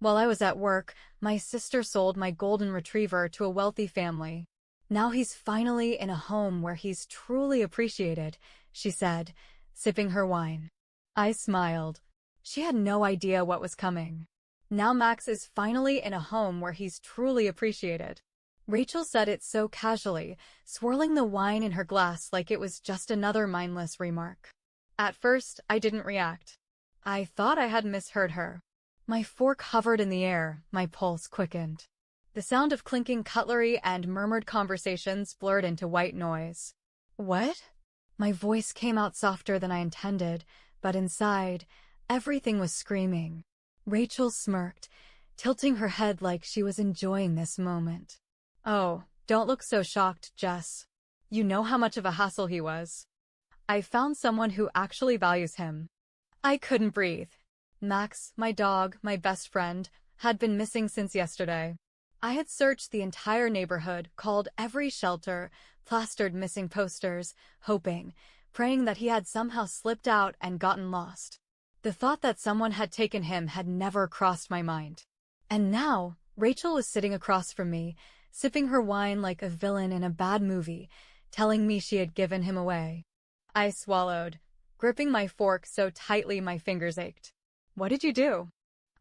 While I was at work, my sister sold my golden retriever to a wealthy family. Now he's finally in a home where he's truly appreciated, she said, sipping her wine. I smiled. She had no idea what was coming. Now Max is finally in a home where he's truly appreciated. Rachel said it so casually, swirling the wine in her glass like it was just another mindless remark. At first, I didn't react. I thought I had misheard her. My fork hovered in the air, my pulse quickened. The sound of clinking cutlery and murmured conversations blurred into white noise. What? My voice came out softer than I intended, but inside, everything was screaming. Rachel smirked, tilting her head like she was enjoying this moment. Oh, don't look so shocked, Jess. You know how much of a hassle he was. I found someone who actually values him. I couldn't breathe. Max, my dog, my best friend, had been missing since yesterday. I had searched the entire neighborhood, called every shelter, plastered missing posters, hoping, praying that he had somehow slipped out and gotten lost. The thought that someone had taken him had never crossed my mind. And now, Rachel was sitting across from me, sipping her wine like a villain in a bad movie, telling me she had given him away. I swallowed, gripping my fork so tightly my fingers ached. What did you do?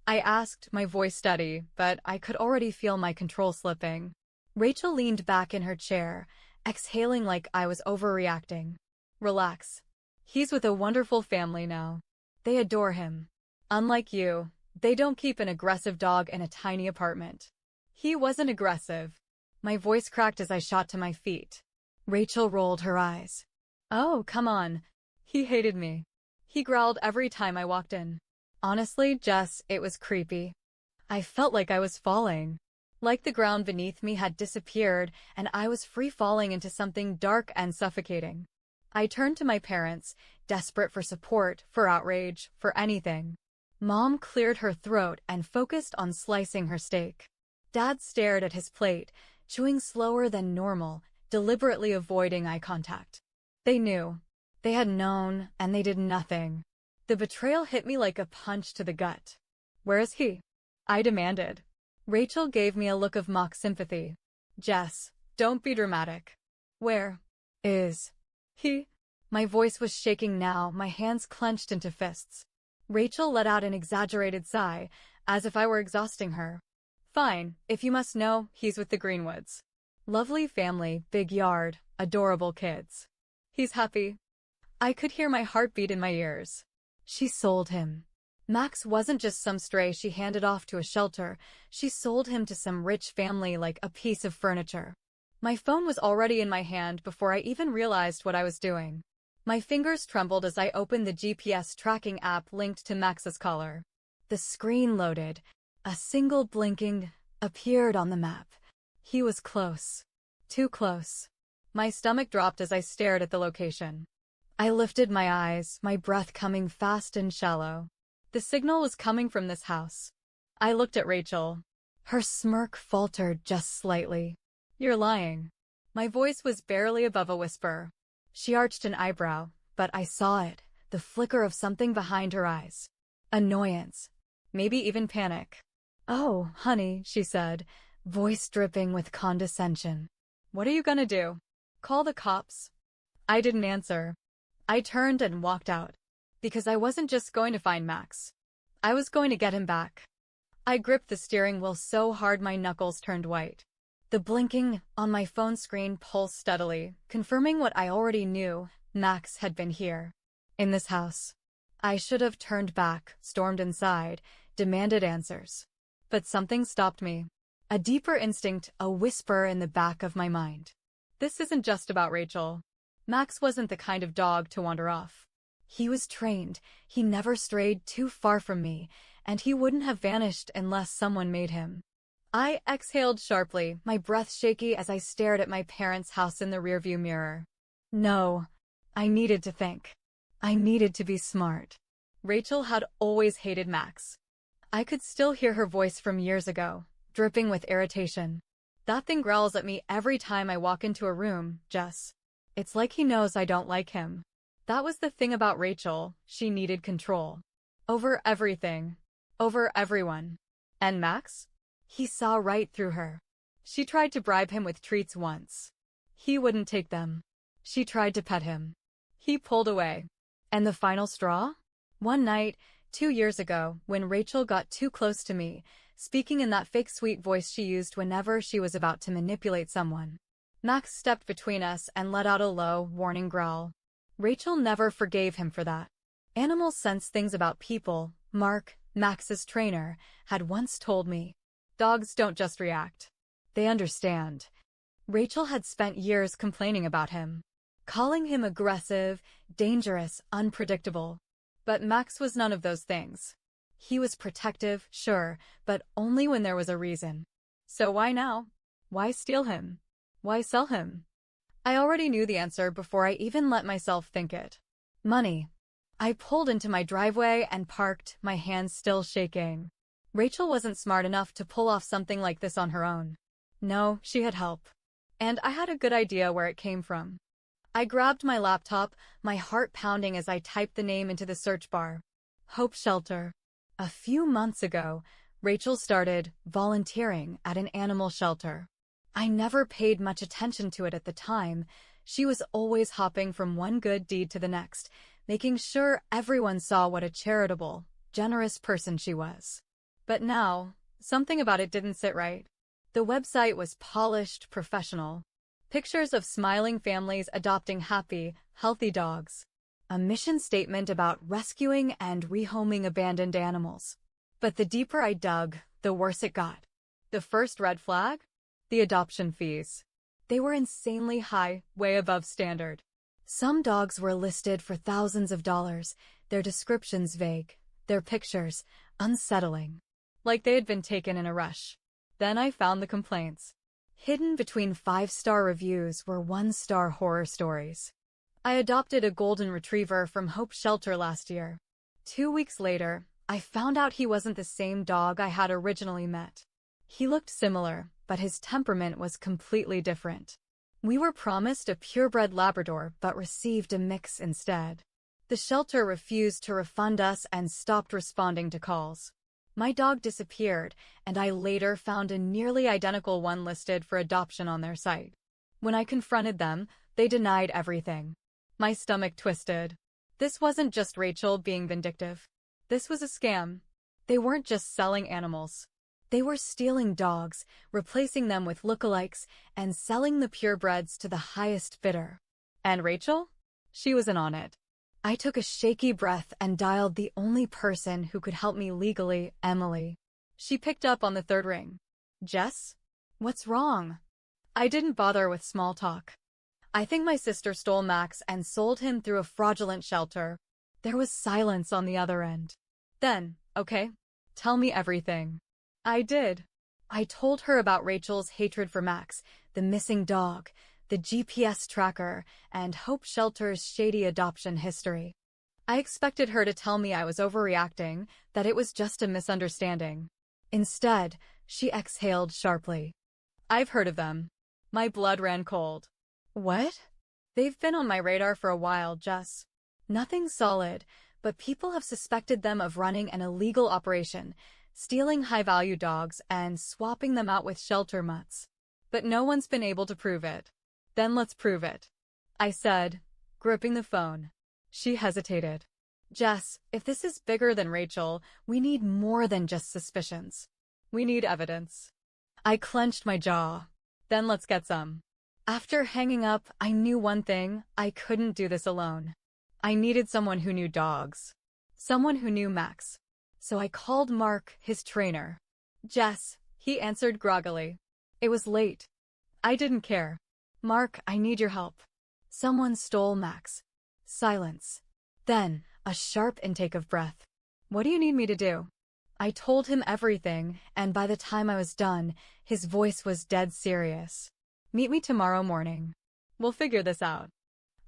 I asked, my voice steady, but I could already feel my control slipping. Rachel leaned back in her chair, exhaling like I was overreacting. Relax. He's with a wonderful family now. They adore him. Unlike you, they don't keep an aggressive dog in a tiny apartment. He wasn't aggressive. My voice cracked as I shot to my feet. Rachel rolled her eyes. Oh, come on. He hated me. He growled every time I walked in. Honestly, Jess, it was creepy. I felt like I was falling. Like the ground beneath me had disappeared and I was free falling into something dark and suffocating. I turned to my parents, desperate for support, for outrage, for anything. Mom cleared her throat and focused on slicing her steak. Dad stared at his plate, chewing slower than normal, deliberately avoiding eye contact. They knew. They had known, and they did nothing. The betrayal hit me like a punch to the gut. Where is he? I demanded. Rachel gave me a look of mock sympathy. Jess, don't be dramatic. Where is he? My voice was shaking now, my hands clenched into fists. Rachel let out an exaggerated sigh, as if I were exhausting her. Fine, if you must know, he's with the Greenwoods. Lovely family, big yard, adorable kids. He's happy. I could hear my heartbeat in my ears. She sold him. Max wasn't just some stray she handed off to a shelter, she sold him to some rich family like a piece of furniture. My phone was already in my hand before I even realized what I was doing. My fingers trembled as I opened the GPS tracking app linked to Max's collar. The screen loaded. A single blinking appeared on the map. He was close. Too close. My stomach dropped as I stared at the location. I lifted my eyes, my breath coming fast and shallow. The signal was coming from this house. I looked at Rachel. Her smirk faltered just slightly. You're lying. My voice was barely above a whisper. She arched an eyebrow, but I saw it, the flicker of something behind her eyes. Annoyance. Maybe even panic. Oh, honey, she said, voice dripping with condescension. What are you gonna do? Call the cops? I didn't answer. I turned and walked out. Because I wasn't just going to find Max. I was going to get him back. I gripped the steering wheel so hard my knuckles turned white. The blinking on my phone screen pulsed steadily, confirming what I already knew. Max had been here. In this house. I should have turned back, stormed inside, demanded answers. But something stopped me. A deeper instinct, a whisper in the back of my mind. This isn't just about Rachel. Max wasn't the kind of dog to wander off. He was trained, he never strayed too far from me, and he wouldn't have vanished unless someone made him. I exhaled sharply, my breath shaky as I stared at my parents' house in the rearview mirror. No. I needed to think. I needed to be smart. Rachel had always hated Max. I could still hear her voice from years ago, dripping with irritation. That thing growls at me every time I walk into a room, Jess. It's like he knows I don't like him. That was the thing about Rachel, she needed control. Over everything. Over everyone. And Max? He saw right through her. She tried to bribe him with treats once. He wouldn't take them. She tried to pet him. He pulled away. And the final straw? One night, 2 years ago, when Rachel got too close to me, speaking in that fake sweet voice she used whenever she was about to manipulate someone. Max stepped between us and let out a low, warning growl. Rachel never forgave him for that. Animals sense things about people, Mark, Max's trainer, had once told me. Dogs don't just react. They understand. Rachel had spent years complaining about him, calling him aggressive, dangerous, unpredictable. But Max was none of those things. He was protective, sure, but only when there was a reason. So why now? Why steal him? Why sell him? I already knew the answer before I even let myself think it. Money. I pulled into my driveway and parked, my hands still shaking. Rachel wasn't smart enough to pull off something like this on her own. No, she had help. And I had a good idea where it came from. I grabbed my laptop, my heart pounding as I typed the name into the search bar. Hope Shelter. A few months ago, Rachel started volunteering at an animal shelter. I never paid much attention to it at the time. She was always hopping from one good deed to the next, making sure everyone saw what a charitable, generous person she was. But now, something about it didn't sit right. The website was polished, professional. Pictures of smiling families adopting happy, healthy dogs. A mission statement about rescuing and rehoming abandoned animals. But the deeper I dug, the worse it got. The first red flag? The adoption fees. They were insanely high, way above standard. Some dogs were listed for thousands of dollars, their descriptions vague, their pictures unsettling. Like they had been taken in a rush. Then I found the complaints. Hidden between 5-star reviews were 1-star horror stories. I adopted a golden retriever from Hope Shelter last year. 2 weeks later, I found out he wasn't the same dog I had originally met. He looked similar, but his temperament was completely different. We were promised a purebred Labrador but received a mix instead. The shelter refused to refund us and stopped responding to calls. My dog disappeared, and I later found a nearly identical one listed for adoption on their site. When I confronted them, they denied everything. My stomach twisted. This wasn't just Rachel being vindictive. This was a scam. They weren't just selling animals. They were stealing dogs, replacing them with lookalikes, and selling the purebreds to the highest bidder. And Rachel? She was in on it. I took a shaky breath and dialed the only person who could help me legally, Emily. She picked up on the third ring. Jess? What's wrong? I didn't bother with small talk. I think my sister stole Max and sold him through a fraudulent shelter. There was silence on the other end. Then, okay, tell me everything. I did. I told her about Rachel's hatred for Max, the missing dog, the GPS tracker, and Hope Shelter's shady adoption history. I expected her to tell me I was overreacting, that it was just a misunderstanding. Instead, she exhaled sharply. I've heard of them. My blood ran cold. What? They've been on my radar for a while, Jess. Nothing solid, but people have suspected them of running an illegal operation, stealing high-value dogs and swapping them out with shelter mutts. But no one's been able to prove it. Then let's prove it, I said, gripping the phone. She hesitated. Jess, if this is bigger than Rachel, we need more than just suspicions. We need evidence. I clenched my jaw. Then let's get some. After hanging up, I knew one thing: I couldn't do this alone. I needed someone who knew dogs. Someone who knew Max. So I called Mark, his trainer. Jess, he answered groggily. It was late. I didn't care. Mark, I need your help. Someone stole Max. Silence. Then, a sharp intake of breath. What do you need me to do? I told him everything, and by the time I was done, his voice was dead serious. Meet me tomorrow morning. We'll figure this out.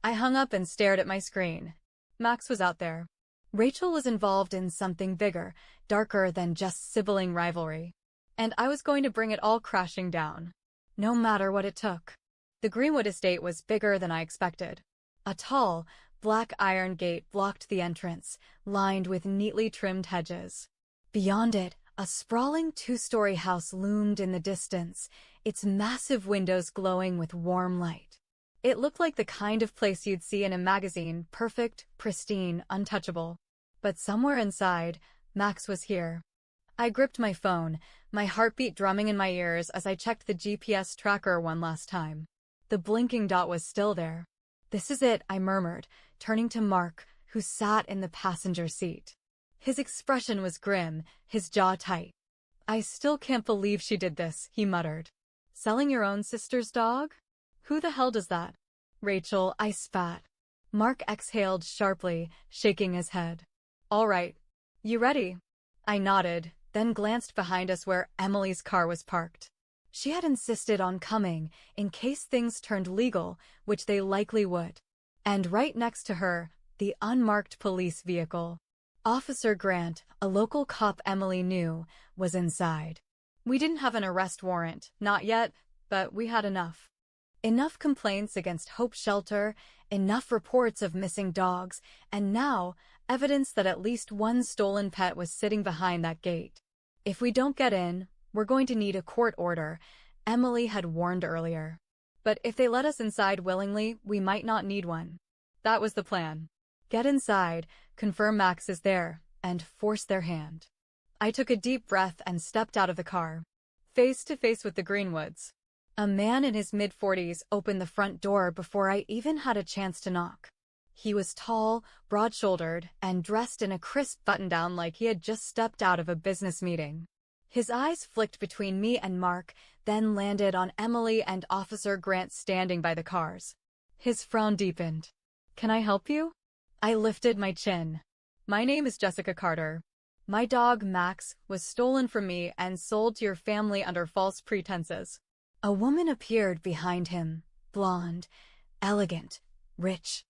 I hung up and stared at my screen. Max was out there. Rachel was involved in something bigger, darker than just sibling rivalry. And I was going to bring it all crashing down. No matter what it took. The Greenwood estate was bigger than I expected. A tall, black iron gate blocked the entrance, lined with neatly trimmed hedges. Beyond it, A sprawling two-story house loomed in the distance, its massive windows glowing with warm light. It looked like the kind of place you'd see in a magazine, perfect, pristine, untouchable. But somewhere inside, Max was here. I gripped my phone, my heartbeat drumming in my ears as I checked the GPS tracker one last time. The blinking dot was still there. "This is it," I murmured, turning to Mark, who sat in the passenger seat. His expression was grim, his jaw tight. "I still can't believe she did this," he muttered. "Selling your own sister's dog? Who the hell does that?" "Rachel," I spat. Mark exhaled sharply, shaking his head. "All right. You ready?" I nodded, then glanced behind us where Emily's car was parked. She had insisted on coming in case things turned legal, which they likely would. And right next to her, the unmarked police vehicle. Officer Grant, a local cop Emily knew, was inside. We didn't have an arrest warrant, not yet, but we had enough. Enough complaints against Hope Shelter, enough reports of missing dogs, and now, evidence that at least one stolen pet was sitting behind that gate. "If we don't get in, we're going to need a court order," Emily had warned earlier. "But if they let us inside willingly, we might not need one." That was the plan. Get inside, confirm Max is there, and force their hand. I took a deep breath and stepped out of the car. Face to face with the Greenwoods. A man in his mid-40s opened the front door before I even had a chance to knock. He was tall, broad-shouldered, and dressed in a crisp button-down like he had just stepped out of a business meeting. His eyes flicked between me and Mark, then landed on Emily and Officer Grant standing by the cars. His frown deepened. "Can I help you?" I lifted my chin. "My name is Jessica Carter. My dog, Max, was stolen from me and sold to your family under false pretenses." A woman appeared behind him, blonde, elegant, rich.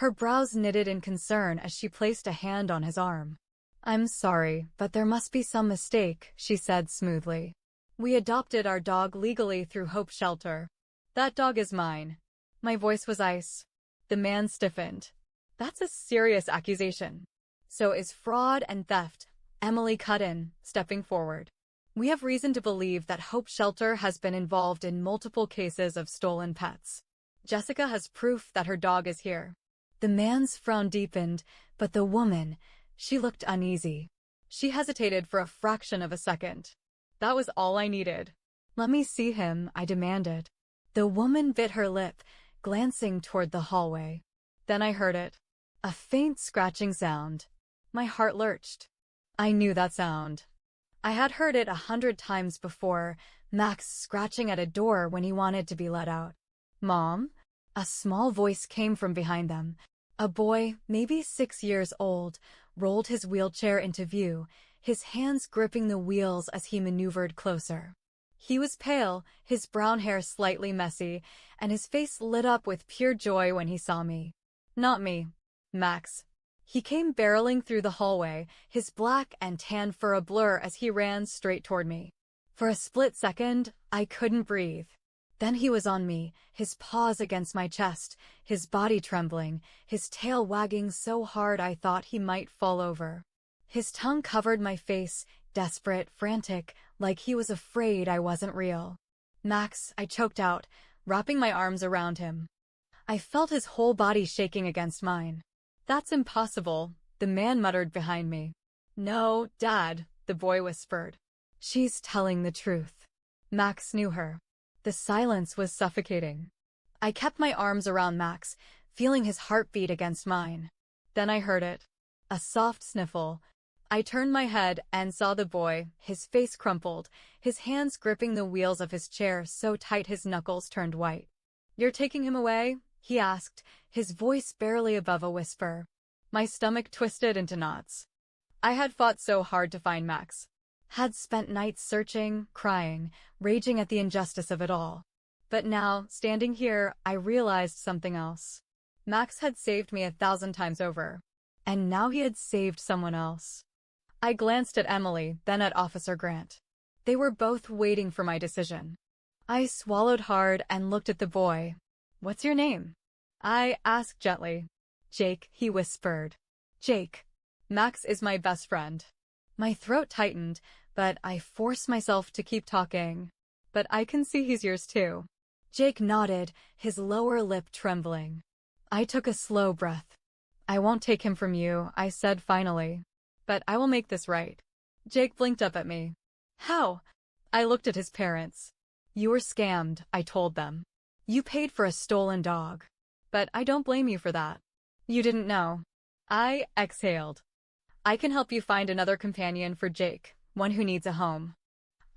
Her brows knitted in concern as she placed a hand on his arm. "I'm sorry, but there must be some mistake," she said smoothly. "We adopted our dog legally through Hope Shelter. That dog is mine." My voice was ice. The man stiffened. "That's a serious accusation." "So is fraud and theft," Emily cut in, stepping forward. "We have reason to believe that Hope Shelter has been involved in multiple cases of stolen pets. Jessica has proof that her dog is here." The man's frown deepened, but the woman, she looked uneasy. She hesitated for a fraction of a second. That was all I needed. "Let me see him," I demanded. The woman bit her lip, glancing toward the hallway. Then I heard it. A faint scratching sound. My heart lurched. I knew that sound. I had heard it 100 times before, Max scratching at a door when he wanted to be let out. "Mom?" A small voice came from behind them. A boy, maybe 6 years old, rolled his wheelchair into view, his hands gripping the wheels as he maneuvered closer. He was pale, his brown hair slightly messy, and his face lit up with pure joy when he saw me. "Not me. Max." He came barreling through the hallway, his black and tan fur a blur as he ran straight toward me. For a split second, I couldn't breathe. Then he was on me, his paws against my chest, his body trembling, his tail wagging so hard I thought he might fall over. His tongue covered my face, desperate, frantic, like he was afraid I wasn't real. "Max," I choked out, wrapping my arms around him. I felt his whole body shaking against mine. "That's impossible," the man muttered behind me. "No, Dad," the boy whispered. "She's telling the truth." Max knew her. The silence was suffocating. I kept my arms around Max, feeling his heartbeat against mine. Then I heard it. A soft sniffle. I turned my head and saw the boy, his face crumpled, his hands gripping the wheels of his chair so tight his knuckles turned white. "You're taking him away?" he asked, his voice barely above a whisper. My stomach twisted into knots. I had fought so hard to find Max. Had spent nights searching, crying, raging at the injustice of it all. But now, standing here, I realized something else. Max had saved me 1,000 times over. And now he had saved someone else. I glanced at Emily, then at Officer Grant. They were both waiting for my decision. I swallowed hard and looked at the boy. "What's your name?" I asked gently. "Jake," he whispered. "Jake. Max is my best friend." My throat tightened, but I force myself to keep talking. But I can see he's yours too. Jake nodded, his lower lip trembling. I took a slow breath. I won't take him from you, I said finally. But I will make this right. Jake blinked up at me. How? I looked at his parents. You were scammed, I told them. You paid for a stolen dog. But I don't blame you for that. You didn't know. I exhaled. I can help you find another companion for Jake, one who needs a home.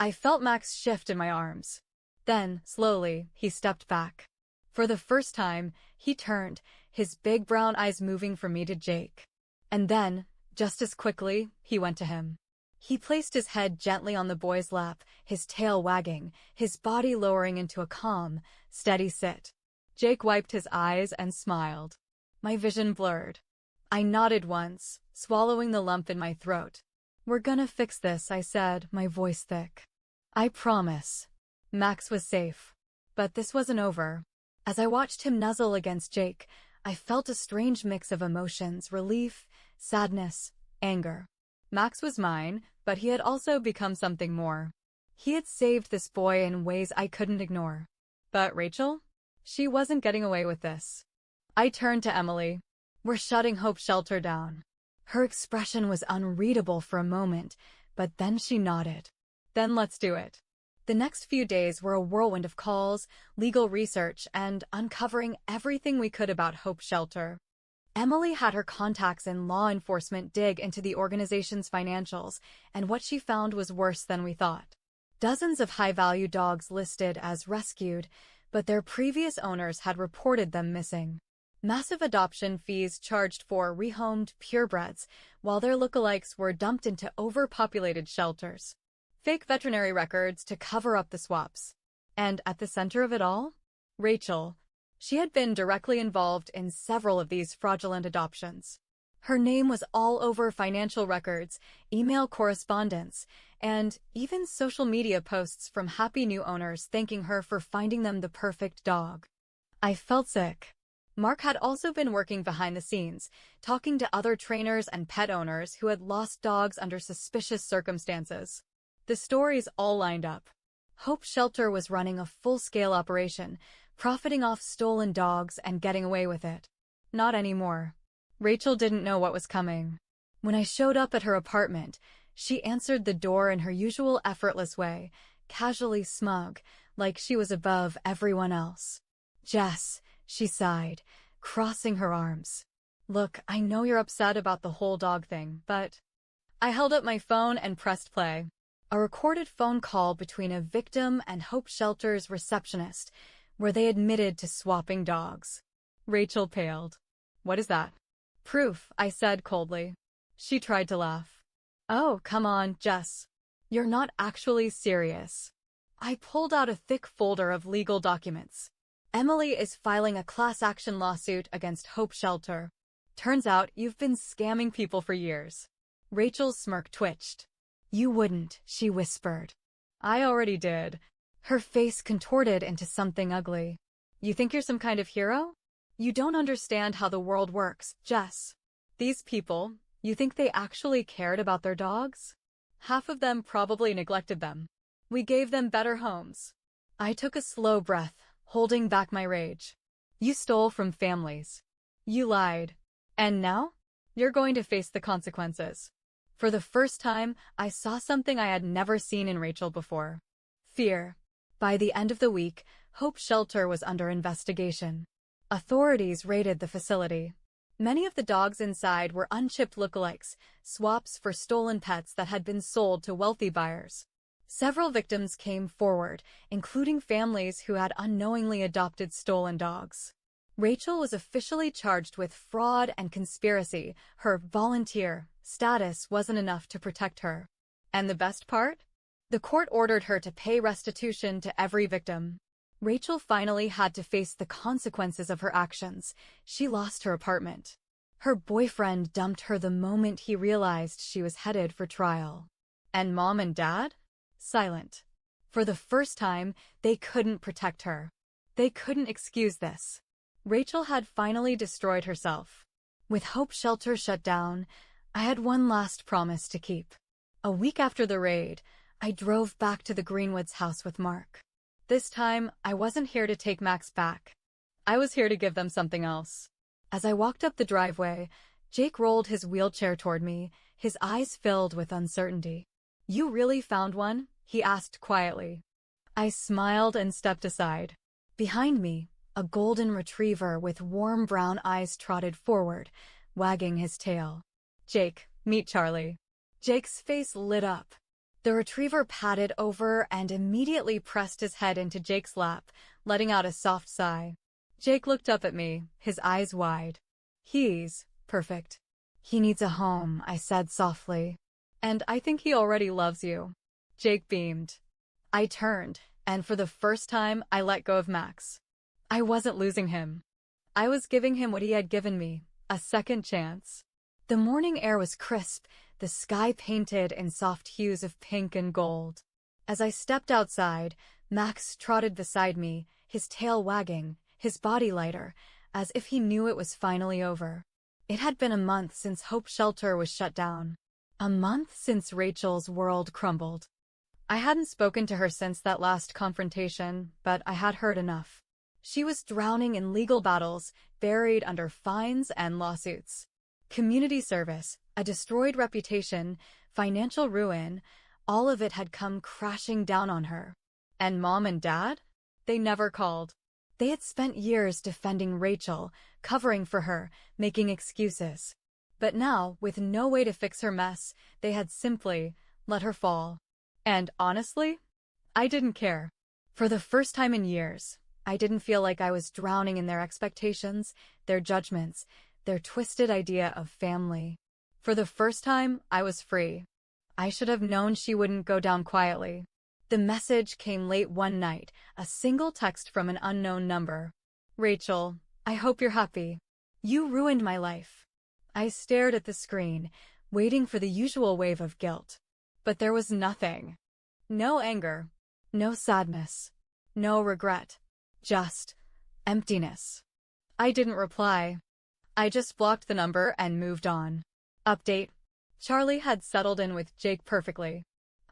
I felt Max shift in my arms. Then, slowly, he stepped back. For the first time, he turned, his big brown eyes moving from me to Jake. And then, just as quickly, he went to him. He placed his head gently on the boy's lap, his tail wagging, his body lowering into a calm, steady sit. Jake wiped his eyes and smiled. My vision blurred. I nodded once, swallowing the lump in my throat. We're gonna fix this, I said, my voice thick. I promise. Max was safe. But this wasn't over. As I watched him nuzzle against Jake, I felt a strange mix of emotions, relief, sadness, anger. Max was mine, but he had also become something more. He had saved this boy in ways I couldn't ignore. But Rachel? She wasn't getting away with this. I turned to Emily. We're shutting Hope Shelter down. Her expression was unreadable for a moment, but then she nodded. Then let's do it. The next few days were a whirlwind of calls, legal research, and uncovering everything we could about Hope Shelter. Emily had her contacts in law enforcement dig into the organization's financials, and what she found was worse than we thought. Dozens of high-value dogs listed as rescued, but their previous owners had reported them missing. Massive adoption fees charged for rehomed purebreds, while their lookalikes were dumped into overpopulated shelters. Fake veterinary records to cover up the swaps. And at the center of it all? Rachel. She had been directly involved in several of these fraudulent adoptions. Her name was all over financial records, email correspondence, and even social media posts from happy new owners thanking her for finding them the perfect dog. I felt sick. Mark had also been working behind the scenes, talking to other trainers and pet owners who had lost dogs under suspicious circumstances. The stories all lined up. Hope Shelter was running a full-scale operation, profiting off stolen dogs and getting away with it. Not anymore. Rachel didn't know what was coming. When I showed up at her apartment, she answered the door in her usual effortless way, casually smug, like she was above everyone else. Jess, she sighed, crossing her arms. Look, I know you're upset about the whole dog thing, but... I held up my phone and pressed play. A recorded phone call between a victim and Hope Shelter's receptionist, where they admitted to swapping dogs. Rachel paled. What is that? Proof, I said coldly. She tried to laugh. Oh, come on, Jess. You're not actually serious. I pulled out a thick folder of legal documents. Emily is filing a class action lawsuit against Hope Shelter. Turns out you've been scamming people for years. Rachel's smirk twitched. You wouldn't, she whispered. I already did. Her face contorted into something ugly. You think you're some kind of hero? You don't understand how the world works, Jess. These people, you think they actually cared about their dogs? Half of them probably neglected them. We gave them better homes. I took a slow breath, holding back my rage. You stole from families. You lied. And now? You're going to face the consequences. For the first time, I saw something I had never seen in Rachel before. Fear. By the end of the week, Hope Shelter was under investigation. Authorities raided the facility. Many of the dogs inside were unchipped lookalikes, swaps for stolen pets that had been sold to wealthy buyers. Several victims came forward, including families who had unknowingly adopted stolen dogs. Rachel was officially charged with fraud and conspiracy. Her volunteer status wasn't enough to protect her. And the best part? The court ordered her to pay restitution to every victim. Rachel finally had to face the consequences of her actions. She lost her apartment. Her boyfriend dumped her the moment he realized she was headed for trial. And Mom and Dad? Silent. For the first time, they couldn't protect her. They couldn't excuse this. Rachel had finally destroyed herself. With Hope Shelter shut down, I had one last promise to keep. A week after the raid, I drove back to the Greenwoods house with Mark. This time, I wasn't here to take Max back. I was here to give them something else. As I walked up the driveway, Jake rolled his wheelchair toward me, his eyes filled with uncertainty. "You really found one?" he asked quietly. I smiled and stepped aside. Behind me, a golden retriever with warm brown eyes trotted forward, wagging his tail. "Jake, meet Charlie." Jake's face lit up. The retriever padded over and immediately pressed his head into Jake's lap, letting out a soft sigh. Jake looked up at me, his eyes wide. "He's perfect. He needs a home," I said softly. "And I think he already loves you." Jake beamed. I turned, and for the first time, I let go of Max. I wasn't losing him. I was giving him what he had given me, a second chance. The morning air was crisp, the sky painted in soft hues of pink and gold. As I stepped outside, Max trotted beside me, his tail wagging, his body lighter, as if he knew it was finally over. It had been a month since Hope Shelter was shut down. A month since Rachel's world crumbled. I hadn't spoken to her since that last confrontation, but I had heard enough. She was drowning in legal battles, buried under fines and lawsuits. Community service, a destroyed reputation, financial ruin, all of it had come crashing down on her. And Mom and Dad? They never called. They had spent years defending Rachel, covering for her, making excuses. But now, with no way to fix her mess, they had simply let her fall. And honestly, I didn't care. For the first time in years, I didn't feel like I was drowning in their expectations, their judgments, their twisted idea of family. For the first time, I was free. I should have known she wouldn't go down quietly. The message came late one night, a single text from an unknown number. "Rachel, I hope you're happy. You ruined my life." I stared at the screen, waiting for the usual wave of guilt. But there was nothing. No anger, no sadness, no regret, just emptiness. I didn't reply. I just blocked the number and moved on. Update: Charlie had settled in with Jake perfectly.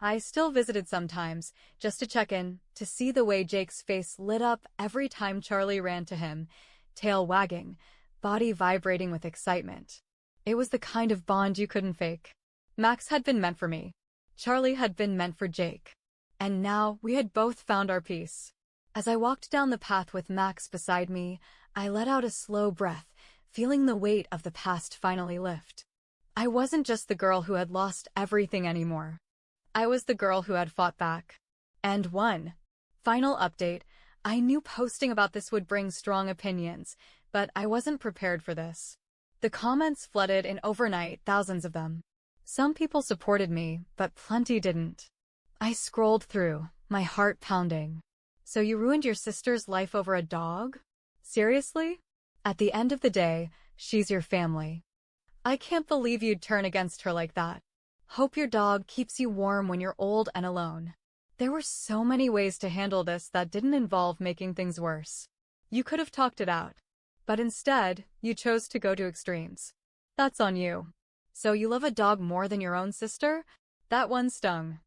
I still visited sometimes, just to check in, to see the way Jake's face lit up every time Charlie ran to him, tail wagging, body vibrating with excitement. It was the kind of bond you couldn't fake. Max had been meant for me. Charlie had been meant for Jake. And now we had both found our peace. As I walked down the path with Max beside me, I let out a slow breath, feeling the weight of the past finally lift. I wasn't just the girl who had lost everything anymore. I was the girl who had fought back. And won. Final update: I knew posting about this would bring strong opinions, but I wasn't prepared for this. The comments flooded in overnight, thousands of them. Some people supported me, but plenty didn't. I scrolled through, my heart pounding. "So you ruined your sister's life over a dog? Seriously? At the end of the day, she's your family. I can't believe you'd turn against her like that. Hope your dog keeps you warm when you're old and alone." There were so many ways to handle this that didn't involve making things worse. You could have talked it out. But instead, you chose to go to extremes. That's on you. "So you love a dog more than your own sister?" That one stung.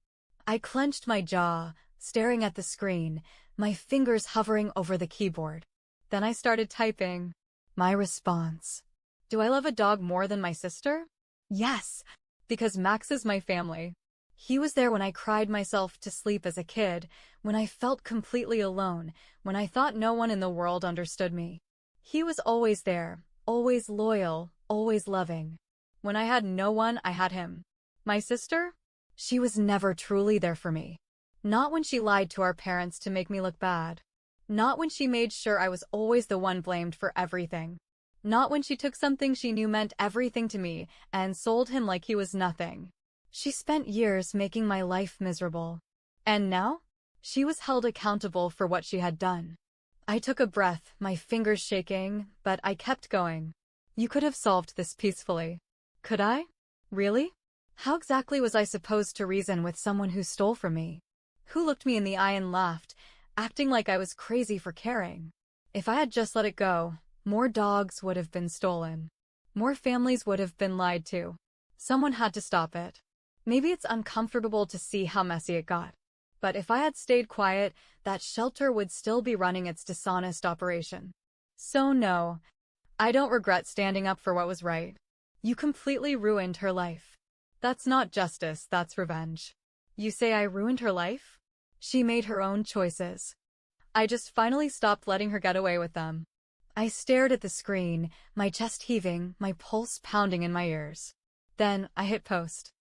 I clenched my jaw, staring at the screen, my fingers hovering over the keyboard. Then I started typing. My response. Do I love a dog more than my sister? Yes, because Max is my family. He was there when I cried myself to sleep as a kid, when I felt completely alone, when I thought no one in the world understood me. He was always there, always loyal, always loving. When I had no one, I had him. My sister? She was never truly there for me. Not when she lied to our parents to make me look bad. Not when she made sure I was always the one blamed for everything. Not when she took something she knew meant everything to me and sold him like he was nothing. She spent years making my life miserable. And now? She was held accountable for what she had done. I took a breath, my fingers shaking, but I kept going. You could have solved this peacefully. Could I? Really? How exactly was I supposed to reason with someone who stole from me? Who looked me in the eye and laughed, acting like I was crazy for caring? If I had just let it go, more dogs would have been stolen. More families would have been lied to. Someone had to stop it. Maybe it's uncomfortable to see how messy it got. But if I had stayed quiet, that shelter would still be running its dishonest operation. So no, I don't regret standing up for what was right. You completely ruined her life. That's not justice, that's revenge. You say I ruined her life? She made her own choices. I just finally stopped letting her get away with them. I stared at the screen, my chest heaving, my pulse pounding in my ears. Then I hit post.